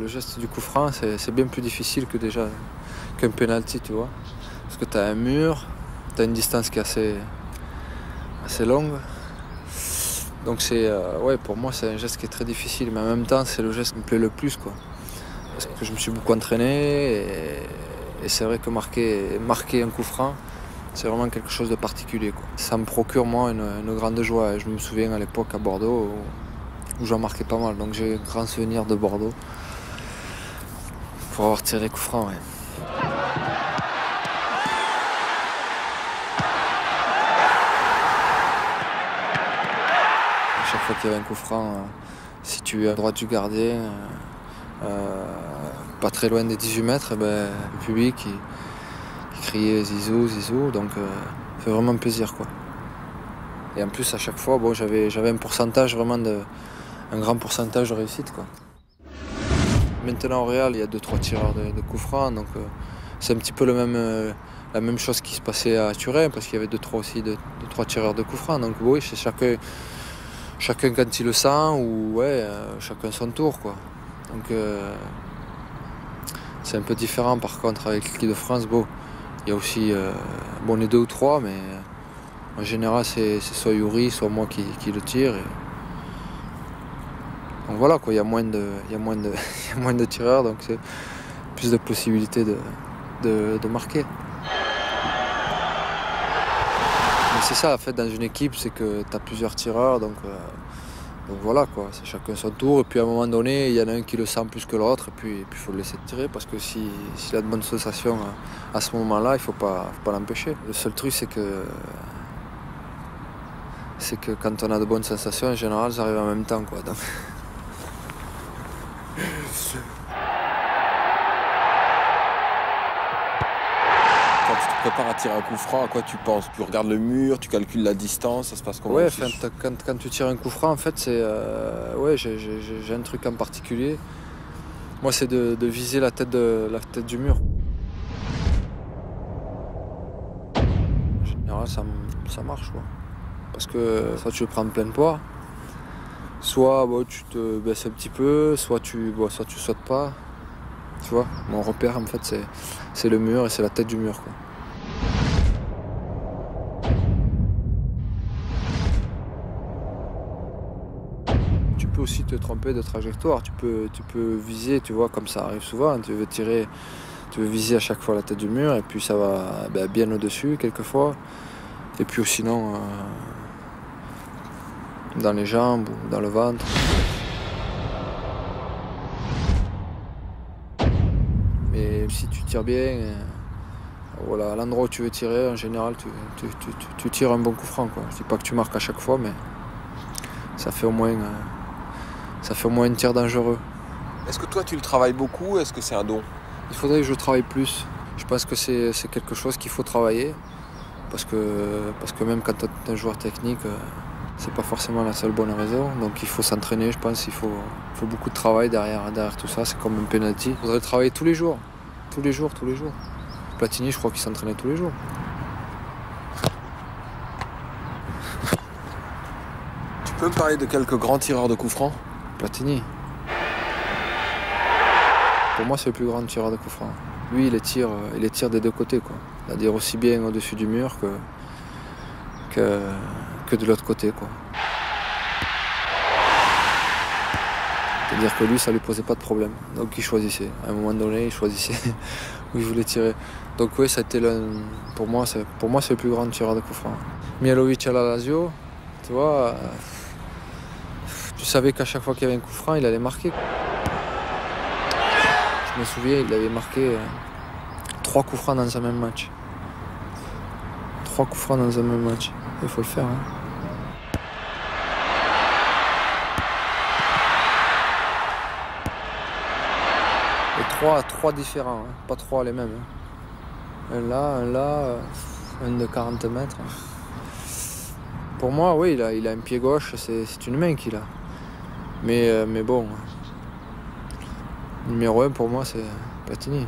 Le geste du coup franc, c'est bien plus difficile que déjà qu'un penalty, tu vois. Parce que tu as un mur, tu as une distance qui est assez longue. Donc ouais, pour moi, c'est un geste qui est très difficile. Mais en même temps, c'est le geste qui me plaît le plus, quoi. Parce que je me suis beaucoup entraîné et c'est vrai que marquer un coup franc, c'est vraiment quelque chose de particulier, quoi. Ça me procure, moi, une grande joie. Et je me souviens à l'époque à Bordeaux où j'en marquais pas mal. Donc j'ai un grand souvenir de Bordeaux pour avoir tiré coup franc, ouais. À chaque fois qu'il y avait un coup franc, si tu es à droite du gardien, pas très loin des 18 mètres, eh ben, le public il criait Zizou, Zizou, donc ça fait vraiment plaisir, quoi. Et en plus à chaque fois, bon, j'avais un pourcentage vraiment un grand pourcentage de réussite, quoi. Maintenant au Real, il y a 2-3 tireurs de coups francs, donc c'est un petit peu la même chose qui se passait à Turin, parce qu'il y avait 2-3 tireurs de coups francs. Donc oui, c'est chacun quand il le sent, ou ouais, chacun son tour, quoi. Donc c'est un peu différent par contre avec l'équipe de France. Bon, il y a aussi les 2 ou 3, mais en général c'est soit Yuri, soit moi qui le tire. Donc voilà, quoi, il y a moins de tireurs, donc c'est plus de possibilités de marquer. Mais c'est ça, en fait, dans une équipe, c'est que tu as plusieurs tireurs, donc voilà, quoi, c'est chacun son tour. Et puis à un moment donné, il y en a un qui le sent plus que l'autre, et puis il faut le laisser tirer, parce que s'il a de bonnes sensations à ce moment-là, il faut pas l'empêcher. Le seul truc, c'est que quand on a de bonnes sensations, en général, ça arrive en même temps, quoi. Donc... Quand tu te prépares à tirer un coup franc, à quoi tu penses? Tu regardes le mur, tu calcules la distance, ça se passe comment? Ouais, quand tu tires un coup franc, en fait, c'est ouais, j'ai un truc en particulier. Moi, c'est de viser la tête du mur. En général, ça marche, quoi. Parce que soit tu le prends plein poids, soit tu te baisses un petit peu, soit tu sautes pas. Tu vois, mon repère, en fait, c'est le mur et c'est la tête du mur, quoi. Tu peux aussi te tromper de trajectoire. Tu peux viser, tu vois, comme ça arrive souvent. Tu veux viser à chaque fois la tête du mur et puis ça va bien au-dessus quelquefois. Et puis sinon, dans les jambes ou dans le ventre. Mais si tu tires bien, voilà, à l'endroit où tu veux tirer, en général, tu tires un bon coup franc, quoi. Je dis pas que tu marques à chaque fois, mais ça fait au moins un tir dangereux. Est-ce que toi tu le travailles beaucoup? Est-ce que c'est un don? Il faudrait que je travaille plus. Je pense que c'est quelque chose qu'il faut travailler. Parce que même quand tu es un joueur technique, c'est pas forcément la seule bonne raison. Donc il faut s'entraîner, je pense. Il faut beaucoup de travail derrière tout ça. C'est comme un penalty. Il faudrait travailler tous les jours. Tous les jours. Platini, je crois qu'il s'entraînait tous les jours. Tu peux me parler de quelques grands tireurs de coups francs? Platini. Pour moi, c'est le plus grand tireur de coups francs. Lui, il les tire des deux côtés, quoi. C'est-à-dire aussi bien au-dessus du mur que de l'autre côté, quoi. C'est-à-dire que lui, ça lui posait pas de problème. Donc il choisissait. À un moment donné, il choisissait où il voulait tirer. Donc oui, ça a été pour moi, c'est le plus grand tireur de coups francs. Mihajlovic à la Lazio, tu vois, tu savais qu'à chaque fois qu'il y avait un coup franc, il allait marquer. Je me souviens, il avait marqué 3 coups francs dans un même match. 3 coups francs dans un même match. Il faut le faire, hein. Et 3 différents, hein. Pas 3 les mêmes, hein. Un là, un de 40 mètres. Pour moi, oui, il a un pied gauche, c'est une main qu'il a. Mais bon, numéro 1 pour moi, c'est Platini.